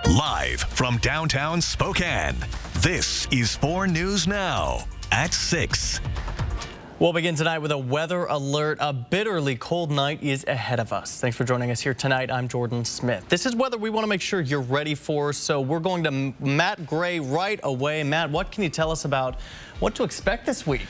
Live from downtown Spokane, this is 4 News Now at 6. We'll begin tonight with a weather alert. A bitterly cold night is ahead of us. Thanks for joining us here tonight. I'm Jordan Smith. This is weather we want to make sure you're ready for, so we're going to Matt Gray right away. Matt, what can you tell us about what to expect this week?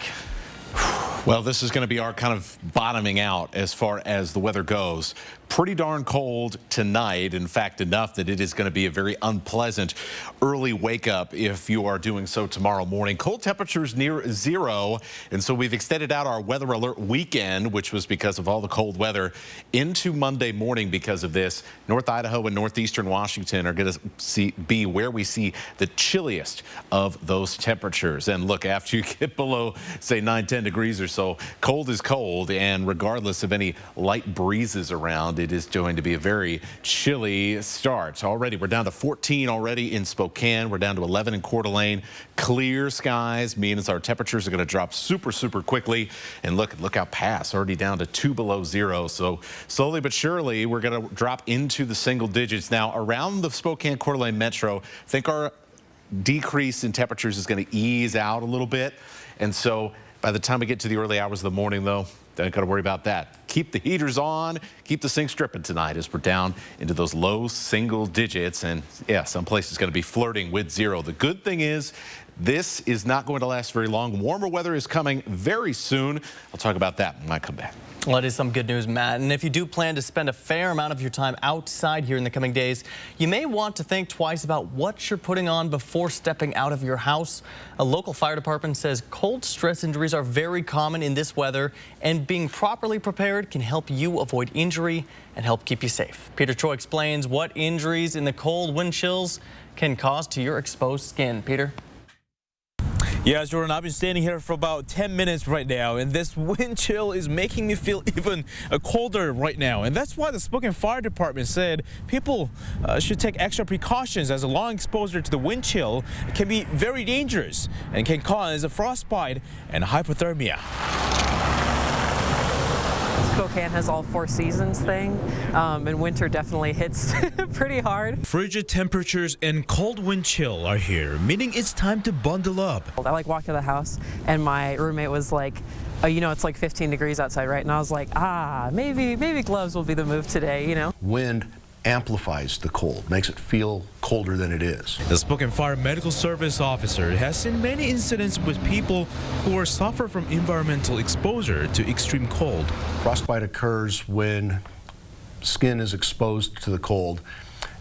Well, this is going to be our kind of bottoming out as far as the weather goes. Pretty darn cold tonight. In fact, enough that it is going to be a very unpleasant early wake up if you are doing so tomorrow morning. Cold temperatures near zero. And so we've extended out our weather alert weekend, which was because of all the cold weather, into Monday morning because of this. North Idaho and northeastern Washington are going to be where we see the chilliest of those temperatures. And look, after you get below, say, 9-10 degrees or so, cold is cold. And regardless of any light breezes around, it is going to be a very chilly start. Already, we're down to 14 already in Spokane. We're down to 11 in Coeur d'Alene. Clear skies means our temperatures are going to drop super quickly. And look Lookout Pass already down to 2 below zero. So slowly but surely, we're going to drop into the single digits. Now, around the Spokane Coeur d'Alene metro, I think our decrease in temperatures is going to ease out a little bit. And so by the time we get to the early hours of the morning, though, don't got to worry about that. Keep the heaters on, keep the sinks dripping tonight as we're down into those low single digits. And yeah, some places going to be flirting with zero. The good thing is this is not going to last very long. Warmer weather is coming very soon. I'll talk about that when I come back. Well, that is some good news, Matt. And if you do plan to spend a fair amount of your time outside here in the coming days, you may want to think twice about what you're putting on before stepping out of your house. A local fire department says cold stress injuries are very common in this weather, and being properly prepared can help you avoid injury and help keep you safe. Peter Choi explains what injuries in the cold wind chills can cause to your exposed skin. Peter? Yeah, Jordan, I've been standing here for about 10 minutes right now, and this wind chill is making me feel even colder right now. And that's why the Spokane Fire Department said people should take extra precautions, as a long exposure to the wind chill can be very dangerous and can cause a frostbite and hypothermia. Spokane has all 4 seasons thing, and winter definitely hits pretty hard. Frigid temperatures and cold wind chill are here, meaning it's time to bundle up. I like walked to the house, and my roommate was like, oh, you know, it's like 15 degrees outside, right? And I was like, maybe gloves will be the move today, you know? Wind amplifies the cold, makes it feel colder than it is. The Spokane Fire Medical Service officer has seen many incidents with people who suffer from environmental exposure to extreme cold. Frostbite occurs when skin is exposed to the cold,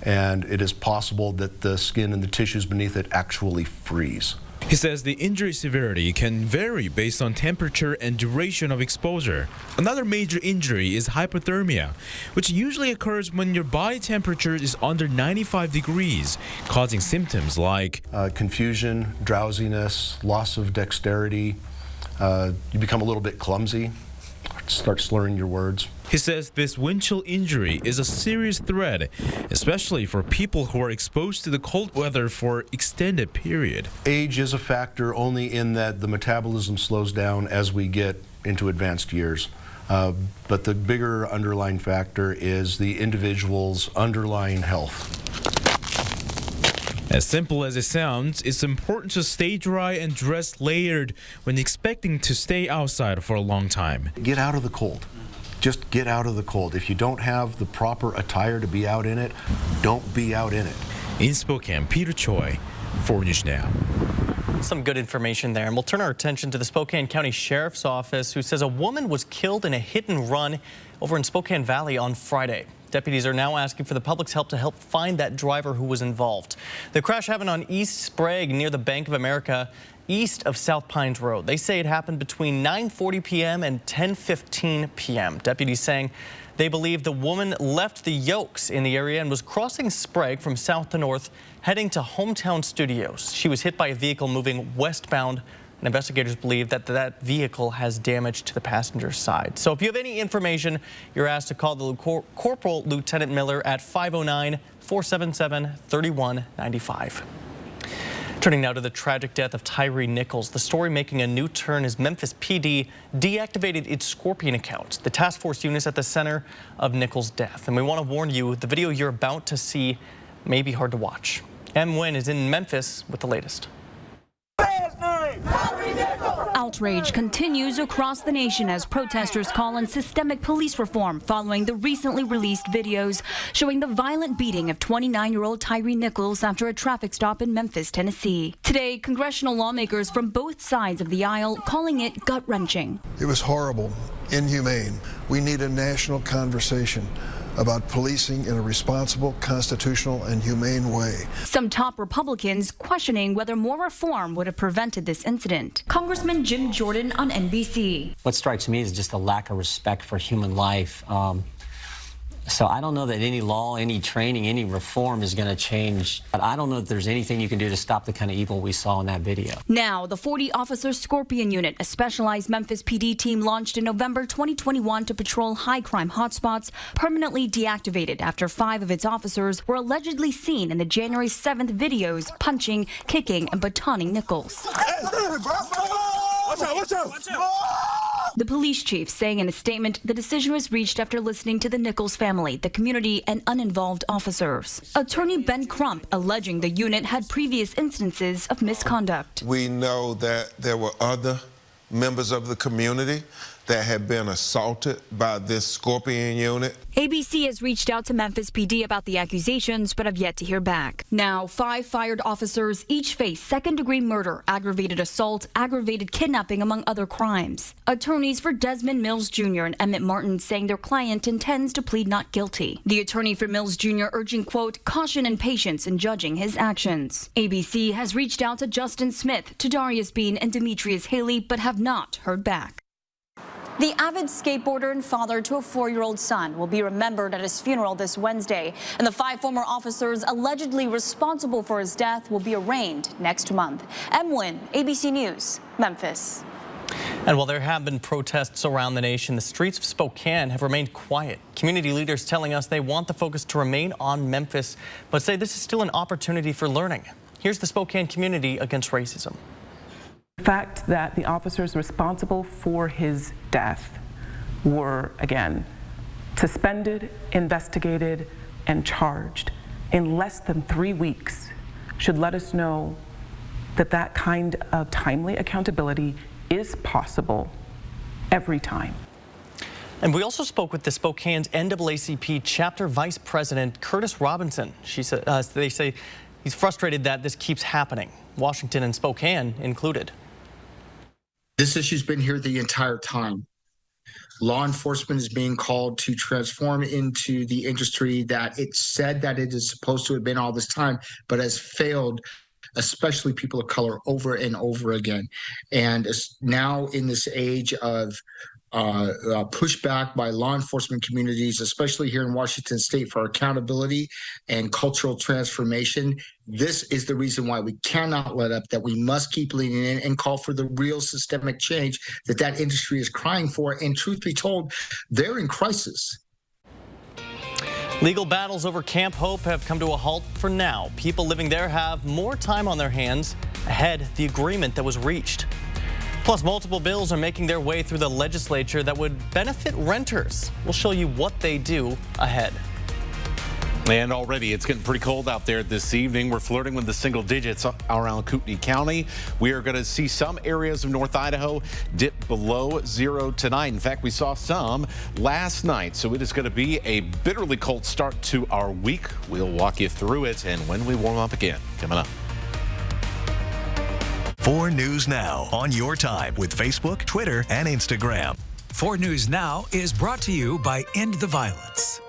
and it is possible that the skin and the tissues beneath it actually freeze. He says the injury severity can vary based on temperature and duration of exposure. Another major injury is hypothermia, which usually occurs when your body temperature is under 95 degrees, causing symptoms like confusion, drowsiness, loss of dexterity. You become a little bit clumsy, start slurring your words. He says this wind chill injury is a serious threat, especially for people who are exposed to the cold weather for extended period. Age is a factor only in that the metabolism slows down as we get into advanced years. But the bigger underlying factor is the individual's underlying health. As simple as it sounds, it's important to stay dry and dress layered when expecting to stay outside for a long time. Get out of the cold. Just get out of the cold. If you don't have the proper attire to be out in it, don't be out in it. In Spokane, Peter Choi, 4 News Now. Some good information there, and we'll turn our attention to the Spokane County Sheriff's Office, who says a woman was killed in a hit and run over in Spokane Valley on Friday. Deputies are now asking for the public's help to help find that driver who was involved. The crash happened on East Sprague near the Bank of America, east of South Pines Road. They say it happened between 9:40 p.m. and 10:15 p.m. Deputies saying they believe the woman left the Yokes in the area and was crossing Sprague from south to north, heading to Hometown Studios. She was hit by a vehicle moving westbound, and investigators believe that that vehicle has damage to the passenger side. So if you have any information, you're asked to call the Corporal Lieutenant Miller at 509-477-3195. Turning now to the tragic death of Tyree Nichols. The story making a new turn as Memphis PD deactivated its Scorpion account, the task force units at the center of Nichols' death. And we want to warn you, the video you're about to see may be hard to watch. M. Nguyen is in Memphis with the latest. Outrage continues across the nation as protesters call on systemic police reform following the recently released videos showing the violent beating of 29-year-old Tyree Nichols after a traffic stop in Memphis, Tennessee. Today, congressional lawmakers from both sides of the aisle calling it gut-wrenching. It was horrible, inhumane. We need a national conversation about policing in a responsible, constitutional, and humane way. Some top Republicans questioning whether more reform would have prevented this incident. Congressman Jim Jordan on NBC. What strikes me is just a lack of respect for human life. So I don't know that any law, any training, any reform is going to change. But I don't know that there's anything you can do to stop the kind of evil we saw in that video. Now, the 40-officer Scorpion Unit, a specialized Memphis PD team launched in November 2021 to patrol high-crime hotspots, permanently deactivated after 5 of its officers were allegedly seen in the January 7th videos punching, kicking, and batoning Nichols. Watch out! The police chief saying in a statement the decision was reached after listening to the Nichols family, the community, and uninvolved officers. Attorney Ben Crump alleging the unit had previous instances of misconduct. We know that there were other members of the community that had been assaulted by this Scorpion unit. ABC has reached out to Memphis PD about the accusations, but have yet to hear back. Now, 5 fired officers each face second-degree murder, aggravated assault, aggravated kidnapping, among other crimes. Attorneys for Desmond Mills Jr. and Emmett Martin saying their client intends to plead not guilty. The attorney for Mills Jr. urging, quote, caution and patience in judging his actions. ABC has reached out to Justin Smith, to Darius Bean, and Demetrius Haley, but have not heard back. The avid skateboarder and father to a 4-year-old son will be remembered at his funeral this Wednesday, and the 5 former officers allegedly responsible for his death will be arraigned next month. M. Nguyen, ABC News, Memphis. And while there have been protests around the nation, the streets of Spokane have remained quiet. Community leaders telling us they want the focus to remain on Memphis, but say this is still an opportunity for learning. Here's the Spokane Community Against Racism. The fact that the officers responsible for his death were, again, suspended, investigated, and charged in less than 3 weeks should let us know that that kind of timely accountability is possible every time. And we also spoke with the Spokane's NAACP chapter vice president, Curtis Robinson. They say he's frustrated that this keeps happening, Washington and Spokane included. This issue's been here the entire time. Law enforcement is being called to transform into the industry that it said that it is supposed to have been all this time, but has failed, especially people of color, over and over again. And now in this age of pushback by law enforcement communities, especially here in Washington State, for accountability and cultural transformation, this is the reason why we cannot let up, that we must keep leaning in and call for the real systemic change that industry is crying for. And truth be told, they're in crisis. Legal battles over Camp Hope have come to a halt for now. People living there have more time on their hands ahead of the agreement that was reached. Plus, multiple bills are making their way through the legislature that would benefit renters. We'll show you what they do ahead. And already it's getting pretty cold out there this evening. We're flirting with the single digits around Kootenai County. We are going to see some areas of North Idaho dip below 0 tonight. In fact, we saw some last night. So it is going to be a bitterly cold start to our week. We'll walk you through it and when we warm up again. Coming up. 4 News Now on your time with Facebook, Twitter, and Instagram. 4 News Now is brought to you by End the Violence.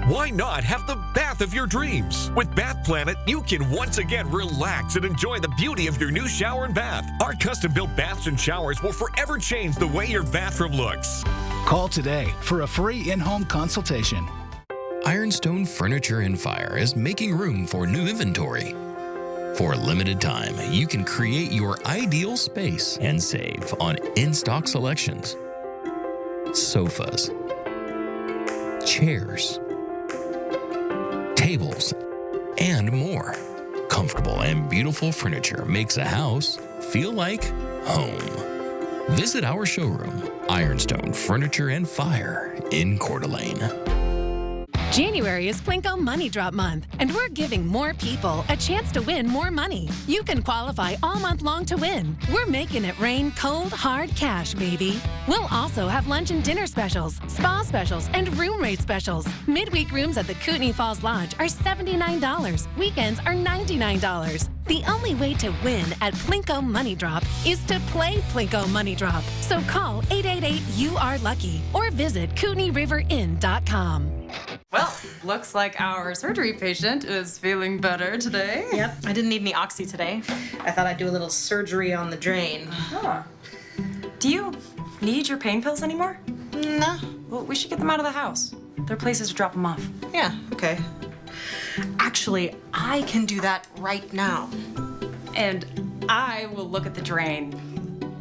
Why not have the bath of your dreams? With Bath Planet, you can once again relax and enjoy the beauty of your new shower and bath. Our custom-built baths and showers will forever change the way your bathroom looks. Call today for a free in-home consultation. Ironstone Furniture and Fire is making room for new inventory. For a limited time, you can create your ideal space and save on in-stock selections, sofas, chairs, tables, and more. Comfortable and beautiful furniture makes a house feel like home. Visit our showroom, Ironstone Furniture and Fire in Coeur d'Alene. January is Plinko Money Drop Month, and we're giving more people a chance to win more money. You can qualify all month long to win. We're making it rain cold, hard cash, baby. We'll also have lunch and dinner specials, spa specials, and room rate specials. Midweek rooms at the Kootenai Falls Lodge are $79. Weekends are $99. The only way to win at Plinko Money Drop is to play Plinko Money Drop. So call 888-YOU-ARE-LUCKY or visit KootenaiRiverInn.com. Well, looks like our surgery patient is feeling better today. Yep, I didn't need any oxy today. I thought I'd do a little surgery on the drain. Huh. Do you need your pain pills anymore? Nah. Well, we should get them out of the house. There are places to drop them off. Yeah, okay. Actually, I can do that right now. And I will look at the drain.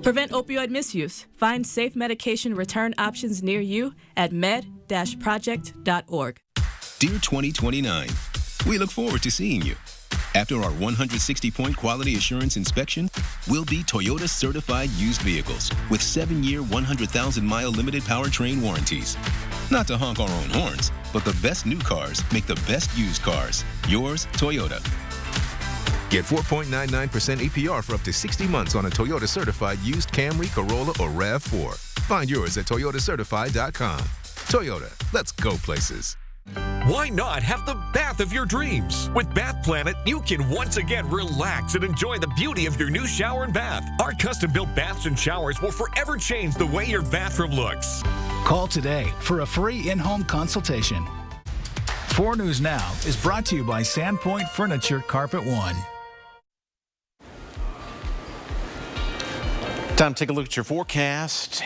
Prevent opioid misuse. Find safe medication return options near you at med-project.org. Dear 2029, we look forward to seeing you. After our 160-point quality assurance inspection, we'll be Toyota certified used vehicles with 7-year, 100,000-mile limited powertrain warranties. Not to honk our own horns, but the best new cars make the best used cars. Yours, Toyota. Get 4.99% APR for up to 60 months on a Toyota certified used Camry, Corolla, or RAV4. Find yours at toyotacertified.com. Toyota, let's go places. Why not have the bath of your dreams? With Bath Planet, you can once again relax and enjoy the beauty of your new shower and bath. Our custom-built baths and showers will forever change the way your bathroom looks. Call today for a free in-home consultation. 4 News Now is brought to you by Sandpoint Furniture Carpet One. Time to take a look at your forecast.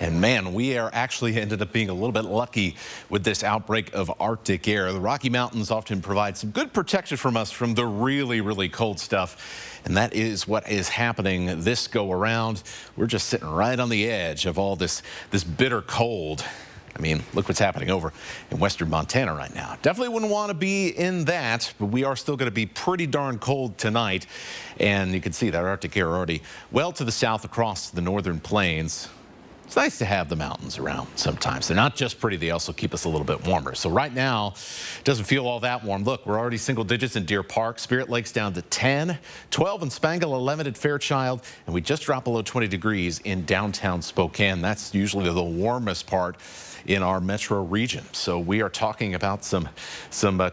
And man, we are actually ended up being a little bit lucky with this outbreak of Arctic air. The Rocky Mountains often provide some good protection from us from the really, really cold stuff. And that is what is happening this go around. We're just sitting right on the edge of all this bitter cold. I mean, look what's happening over in western Montana right now. Definitely wouldn't want to be in that, but we are still going to be pretty darn cold tonight. And you can see that Arctic air already well to the south across the northern plains. It's nice to have the mountains around sometimes. They're not just pretty, they also keep us a little bit warmer. So right now, it doesn't feel all that warm. Look, we're already single digits in Deer Park. Spirit Lake's down to 10, 12 in Spangle, 11 at Fairchild, and we just dropped below 20 degrees in downtown Spokane. That's usually the warmest part in our metro region. So we are talking about some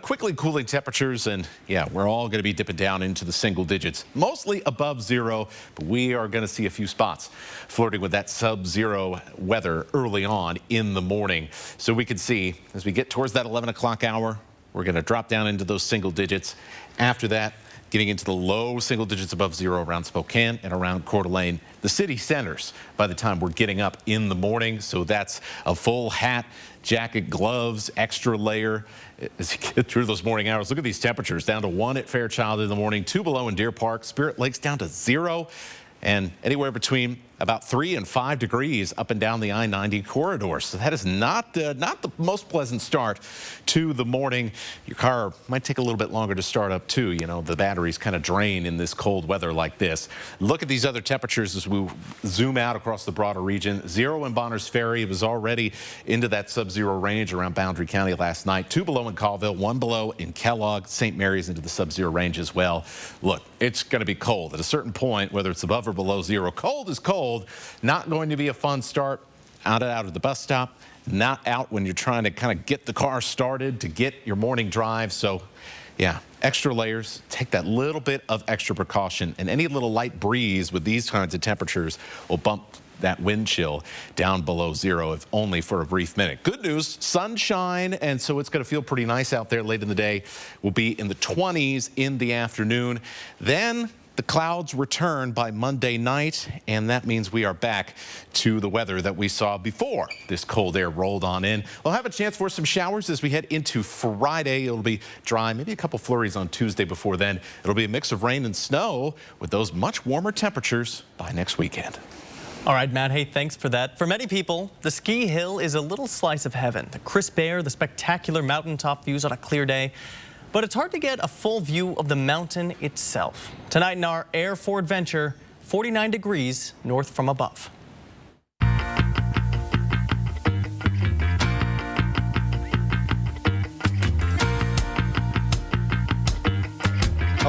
quickly cooling temperatures, and yeah, we're all going to be dipping down into the single digits, mostly above zero, but we are going to see a few spots flirting with that sub-zero weather early on in the morning. So we can see as we get towards that 11 o'clock hour, we're going to drop down into those single digits. After that, getting into the low single digits above zero around Spokane and around Coeur d'Alene, the city centers, by the time we're getting up in the morning. So that's a full hat, jacket, gloves, extra layer as you get through those morning hours. Look at these temperatures, down to 1 at Fairchild in the morning, 2 below in Deer Park, Spirit Lake's down to 0, and anywhere between about 3 and 5 degrees up and down the I-90 corridor. So that is not the most pleasant start to the morning. Your car might take a little bit longer to start up too. You know, the batteries kind of drain in this cold weather like this. Look at these other temperatures as we zoom out across the broader region. 0 in Bonners Ferry. It was already into that sub-zero range around Boundary County last night. 2 below in Colville, 1 below in Kellogg. St. Mary's into the sub-zero range as well. Look, it's going to be cold at a certain point, whether it's above or below zero. Cold is cold. Not going to be a fun start out of the bus stop, not out when you're trying to kind of get the car started to get your morning drive. So yeah, extra layers, take that little bit of extra precaution, and any little light breeze with these kinds of temperatures will bump that wind chill down below zero, if only for a brief minute. Good news, sunshine, and so it's going to feel pretty nice out there late in the day. We'll be in the 20s in the afternoon. Then the clouds return by Monday night, and that means we are back to the weather that we saw before this cold air rolled on in. We'll have a chance for some showers as we head into Friday. It'll be dry, maybe a couple flurries on Tuesday before then. It'll be a mix of rain and snow with those much warmer temperatures by next weekend. All right, Matt, hey, thanks for that. For many people, the ski hill is a little slice of heaven. The crisp air, the spectacular mountaintop views on a clear day. But it's hard to get a full view of the mountain itself. Tonight in our Air for Adventure, 49 degrees north from above.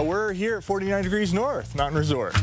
We're here at 49 Degrees North Mountain Resort.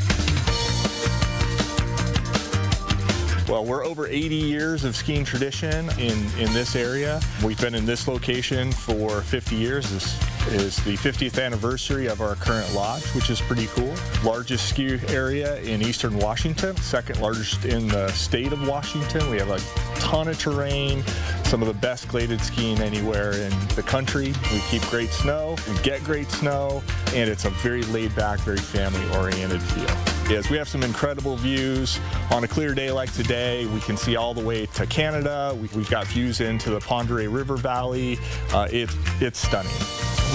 Well, we're over 80 years of skiing tradition in this area. We've been in this location for 50 years. This is the 50th anniversary of our current lodge, which is pretty cool. Largest ski area in eastern Washington, second largest in the state of Washington. We have a ton of terrain, some of the best graded skiing anywhere in the country. We keep great snow, we get great snow, and it's a very laid back, very family-oriented feel. Yes, we have some incredible views. On a clear day like today, we can see all the way to Canada. We've got views into the Pend Oreille River Valley. It's stunning.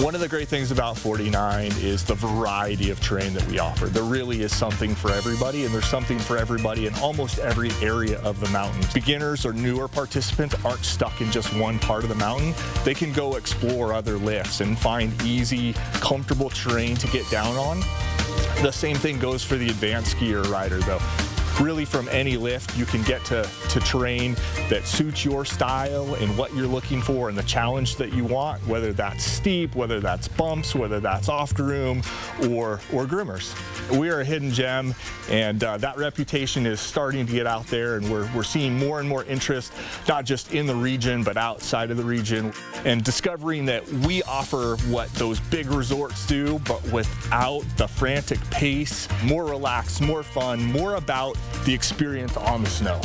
One of the great things about 49 is the variety of terrain that we offer. There really is something for everybody, and there's something for everybody in almost every area of the mountain. Beginners or newer participants aren't stuck in just one part of the mountain. They can go explore other lifts and find easy, comfortable terrain to get down on. The same thing goes for the advanced skier or rider, though. Really, from any lift, you can get to terrain that suits your style and what you're looking for and the challenge that you want, whether that's steep, whether that's bumps, whether that's off-groom or groomers. We are a hidden gem, and that reputation is starting to get out there, and we're seeing more and more interest, not just in the region, but outside of the region, and discovering that we offer what those big resorts do, but without the frantic pace, more relaxed, more fun, more about the experience on the snow.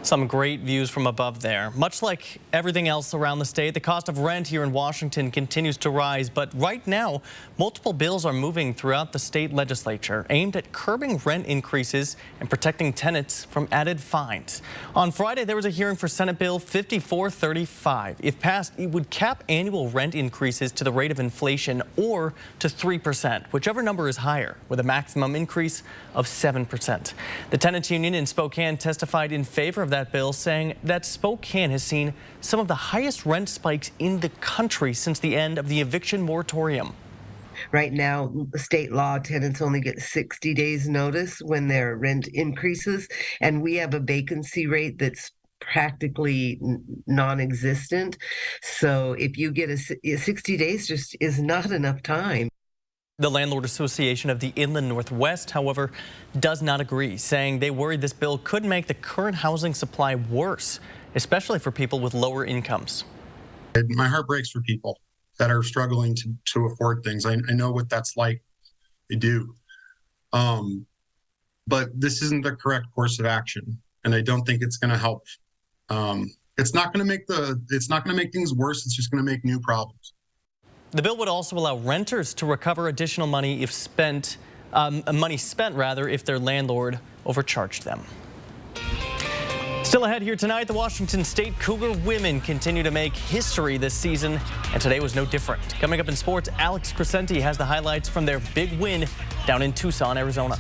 Some great views from above there. Much like everything else around the state, the cost of rent here in Washington continues to rise. But right now, multiple bills are moving throughout the state legislature aimed at curbing rent increases and protecting tenants from added fines. On Friday, there was a hearing for Senate Bill 5435. If passed, it would cap annual rent increases to the rate of inflation or to 3%, whichever number is higher, with a maximum increase of 7%. The tenants union in Spokane testified in favor of that bill, saying that Spokane has seen some of the highest rent spikes in the country since the end of the eviction moratorium. Right now, state law, tenants only get 60 days notice when their rent increases, and we have a vacancy rate that's practically non-existent. So if you get 60 days just is not enough time. The Landlord Association of the Inland Northwest, however, does not agree, saying they worry this bill could make the current housing supply worse, especially for people with lower incomes. My heart breaks for people that are struggling to afford things. I know what that's like. They do. But this isn't the correct course of action, and I don't think it's going to help. It's not going to make things worse. It's just going to make new problems. The bill would also allow renters to recover additional money if spent if their landlord overcharged them. Still ahead here tonight, the Washington State Cougar women continue to make history this season, and today was no different. Coming up in sports, Alex Crescenti has the highlights from their big win down in Tucson, Arizona.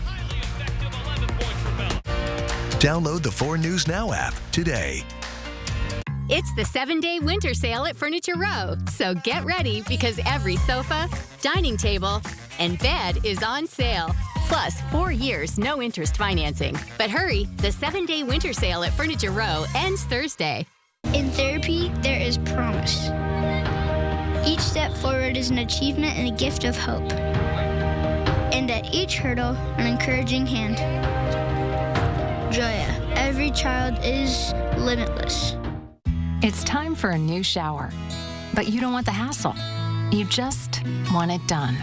Download the 4 News Now app today. It's the 7-day winter sale at Furniture Row, so get ready because every sofa, dining table, and bed is on sale. Plus, 4 years, no interest financing. But hurry, the 7-day winter sale at Furniture Row ends Thursday. In therapy, there is promise. Each step forward is an achievement and a gift of hope. And at each hurdle, an encouraging hand. Joya, every child is limitless. It's time for a new shower, but you don't want the hassle. You just want it done.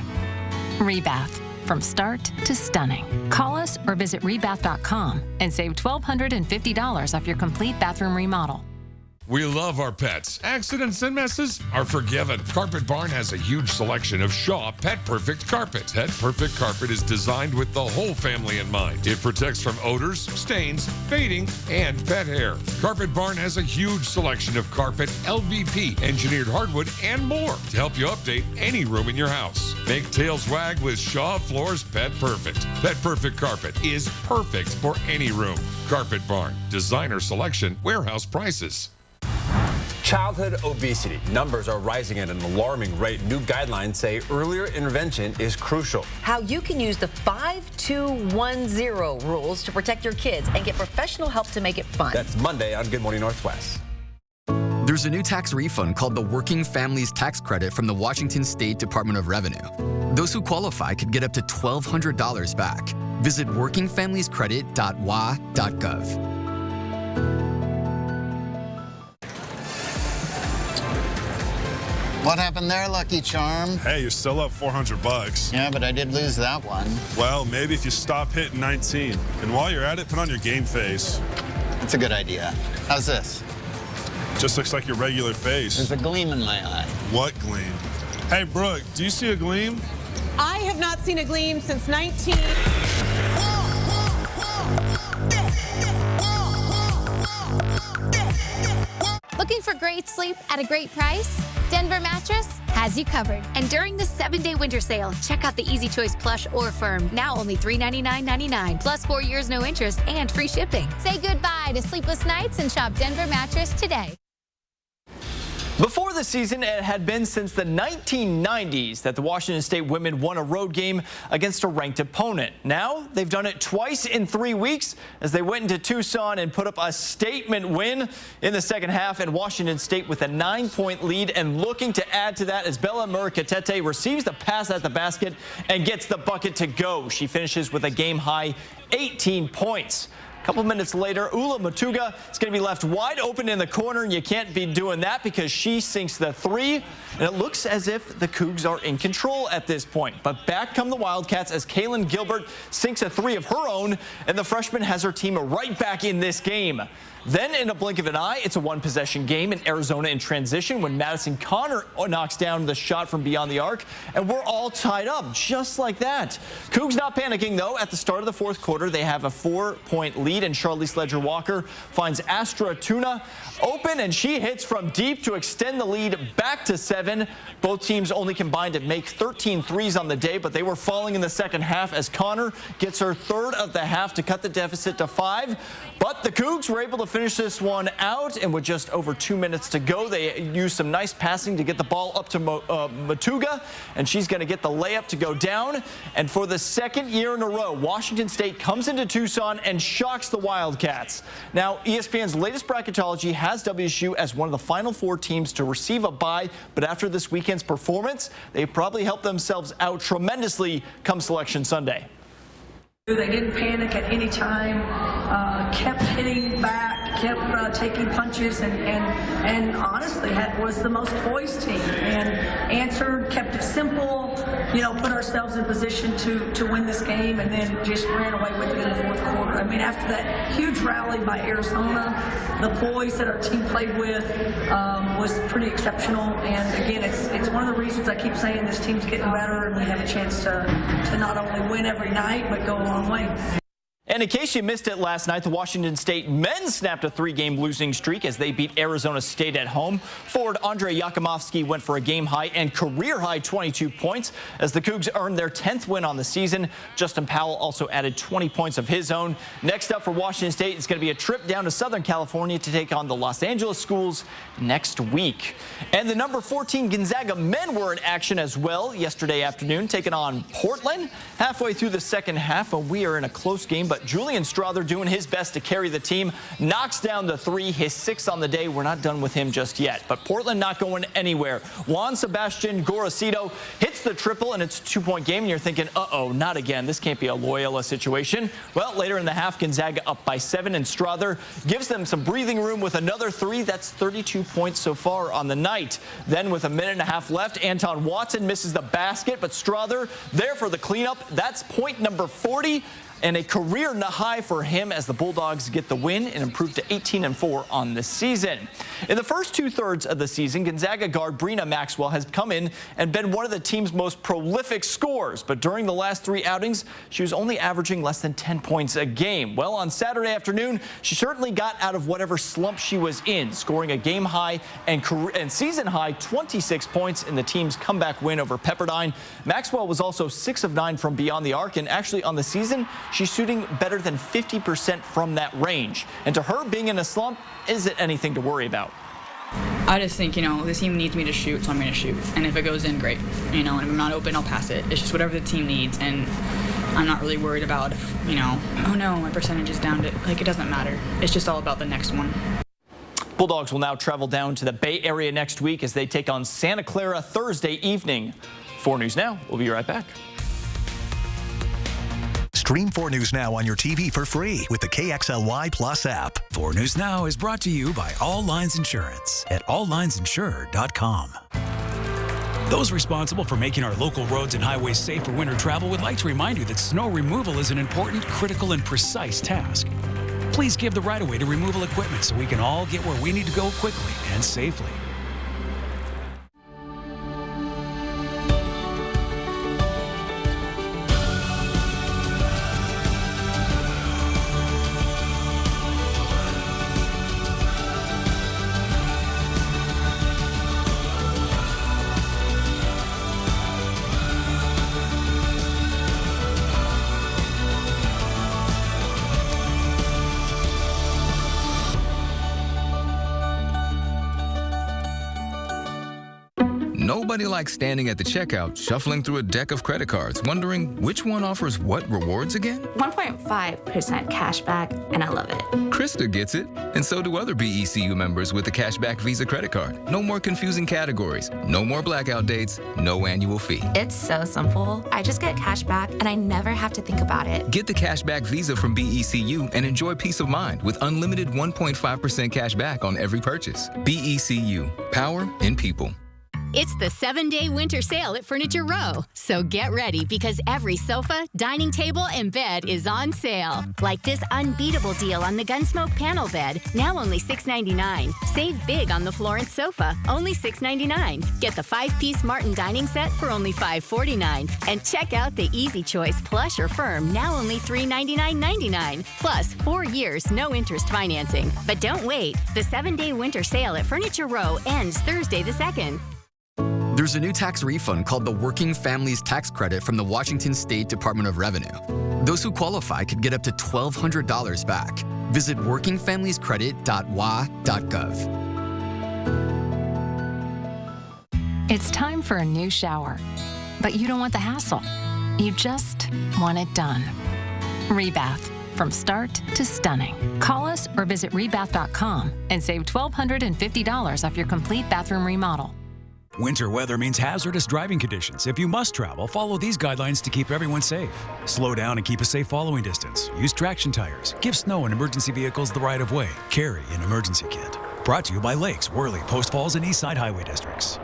Rebath, from start to stunning. Call us or visit rebath.com and save $1,250 off your complete bathroom remodel. We love our pets. Accidents and messes are forgiven. Carpet Barn has a huge selection of Shaw Pet Perfect carpet. Pet Perfect carpet is designed with the whole family in mind. It protects from odors, stains, fading, and pet hair. Carpet Barn has a huge selection of carpet, LVP, engineered hardwood, and more to help you update any room in your house. Make tails wag with Shaw Floors Pet Perfect. Pet Perfect carpet is perfect for any room. Carpet Barn, designer selection, warehouse prices. Childhood obesity. Numbers are rising at an alarming rate. New guidelines say earlier intervention is crucial. How you can use the 5-2-1-0 rules to protect your kids and get professional help to make it fun. That's Monday on Good Morning Northwest. There's a new tax refund called the Working Families Tax Credit from the Washington State Department of Revenue. Those who qualify could get up to $1,200 back. Visit workingfamiliescredit.wa.gov. What happened there, Lucky Charm? Hey, you're still up $400. Yeah, but I did lose that one. Well, maybe if you stop hitting 19. And while you're at it, put on your game face. That's a good idea. How's this? Just looks like your regular face. There's a gleam in my eye. What gleam? Hey, Brooke, do you see a gleam? I have not seen a gleam since 19... Looking for great sleep at a great price? Denver Mattress has you covered. And during the 7-day winter sale, check out the Easy Choice Plush or Firm, now only $399.99, plus 4 years no interest and free shipping. Say goodbye to sleepless nights and shop Denver Mattress today. Before the season, it had been since the 1990s that the Washington State women won a road game against a ranked opponent. Now, they've done it twice in 3 weeks as they went into Tucson and put up a statement win in the second half, and Washington State with a 9-point lead and looking to add to that as Bella Murikatete receives the pass at the basket and gets the bucket to go. She finishes with a game-high 18 points. A couple minutes later, Ula Matuga is going to be left wide open in the corner, and you can't be doing that because she sinks the three, and it looks as if the Cougs are in control at this point. But back come the Wildcats as Kaylin Gilbert sinks a three of her own, and the freshman has her team right back in this game. Then, in a blink of an eye, it's a one-possession game in Arizona in transition when Madison Connor knocks down the shot from beyond the arc, and we're all tied up just like that. Cougs not panicking, though. At the start of the fourth quarter, they have a 4-point lead, and Charlize Ledger-Walker finds Astra Tuna open, and she hits from deep to extend the lead back to 7. Both teams only combined to make 13 threes on the day, but they were falling in the second half as Connor gets her third of the half to cut the deficit to 5. But the Cougs were able to finish this one out, and with just over 2 minutes to go, they used some nice passing to get the ball up to Matuga, and she's going to get the layup to go down. And for the second year in a row, Washington State comes into Tucson and shocks the Wildcats. Now, ESPN's latest bracketology has WSU as one of the final 4 teams to receive a bye, but after this weekend's performance, they probably helped themselves out tremendously come Selection Sunday. They didn't panic at any time, kept hitting back, kept taking punches, and honestly was the most poised team and answered, kept it simple, put ourselves in position to win this game, and then just ran away with it in the fourth quarter. I mean, after that huge rally by Arizona, the poise that our team played with was pretty exceptional. And again, it's one of the reasons I keep saying this team's getting better, and we have a chance to not only win every night, but go a long way. And in case you missed it last night, the Washington State men snapped a 3-game losing streak as they beat Arizona State at home. Forward Andre Yakimovsky went for a game-high and career-high 22 points as the Cougs earned their 10th win on the season. Justin Powell also added 20 points of his own. Next up for Washington State, it's going to be a trip down to Southern California to take on the Los Angeles Schools next week. And the number 14 Gonzaga men were in action as well yesterday afternoon, taking on Portland. Halfway through the second half, we are in a close game, but Julian Strother doing his best to carry the team, knocks down the 3, his 6th on the day. We're not done with him just yet, but Portland not going anywhere. Juan Sebastian Gorosito hits the triple, and it's a 2-point game, and you're thinking, uh-oh, not again. This can't be a Loyola situation. Well, later in the half, Gonzaga up by 7, and Strother gives them some breathing room with another 3. That's 32 points so far on the night. Then with a minute and a half left, Anton Watson misses the basket, but Strother there for the cleanup. That's point number 40. And a career high for him as the Bulldogs get the win and improve to 18-4 on the season. In the first 2/3 of the season, Gonzaga guard Brina Maxwell has come in and been one of the team's most prolific scorers. But during the last 3 outings, she was only averaging less than 10 points a game. Well, on Saturday afternoon, she certainly got out of whatever slump she was in, scoring a game high and season high 26 points in the team's comeback win over Pepperdine. Maxwell was also 6 of 9 from beyond the arc, and actually on the season, she's shooting better than 50% from that range. And to her, being in a slump isn't anything to worry about. I just think, the team needs me to shoot, so I'm going to shoot. And if it goes in, great. And if I'm not open, I'll pass it. It's just whatever the team needs. And I'm not really worried about if, oh no, my percentage is down to, it doesn't matter. It's just all about the next one. Bulldogs will now travel down to the Bay Area next week as they take on Santa Clara Thursday evening. 4 News Now. We'll be right back. Stream 4 News Now on your TV for free with the KXLY Plus app. 4 News Now is brought to you by All Lines Insurance at alllinesinsured.com. Those responsible for making our local roads and highways safe for winter travel would like to remind you that snow removal is an important, critical, and precise task. Please give the right-of-way to removal equipment so we can all get where we need to go quickly and safely. Nobody likes standing at the checkout, shuffling through a deck of credit cards, wondering which one offers what rewards again? 1.5% cash back, and I love it. Krista gets it, and so do other BECU members with the Cashback Visa credit card. No more confusing categories, no more blackout dates, no annual fee. It's so simple. I just get cash back, and I never have to think about it. Get the Cashback Visa from BECU and enjoy peace of mind with unlimited 1.5% cash back on every purchase. BECU, power in people. It's the 7-day winter sale at Furniture Row. So get ready because every sofa, dining table, and bed is on sale. Like this unbeatable deal on the Gunsmoke panel bed, now only $6.99. Save big on the Florence sofa, only $6.99. Get the 5-piece Martin dining set for only $5.49. And check out the Easy Choice Plush or Firm, now only $399.99. Plus, 4 years, no interest financing. But don't wait. The 7-day winter sale at Furniture Row ends Thursday the 2nd. There's a new tax refund called the Working Families Tax Credit from the Washington State Department of Revenue. Those who qualify could get up to $1,200 back. Visit workingfamiliescredit.wa.gov. It's time for a new shower, but you don't want the hassle. You just want it done. Rebath, from start to stunning. Call us or visit rebath.com and save $1,250 off your complete bathroom remodel. Winter weather means hazardous driving conditions. If you must travel, follow these guidelines to keep everyone safe. Slow down and keep a safe following distance. Use traction tires. Give snow and emergency vehicles the right of way. Carry an emergency kit. Brought to you by Lakes, Worley, Post Falls, and Eastside Highway Districts.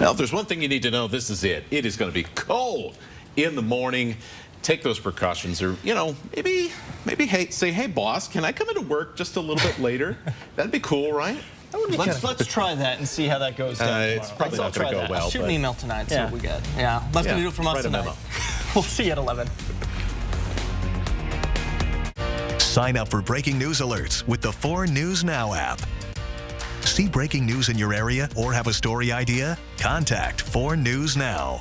Now, if there's one thing you need to know, this is it. It is going to be cold in the morning. Take those precautions, or maybe say, hey boss, can I come into work just a little bit later? That'd be cool, right? Let's try that and see how that goes down it's probably not going to go well. I'll shoot an email tonight, see what we get. Yeah, that's going to do it from us tonight. We'll see you at 11. Sign up for breaking news alerts with the 4 News Now app. See breaking news in your area or have a story idea? Contact 4 News Now.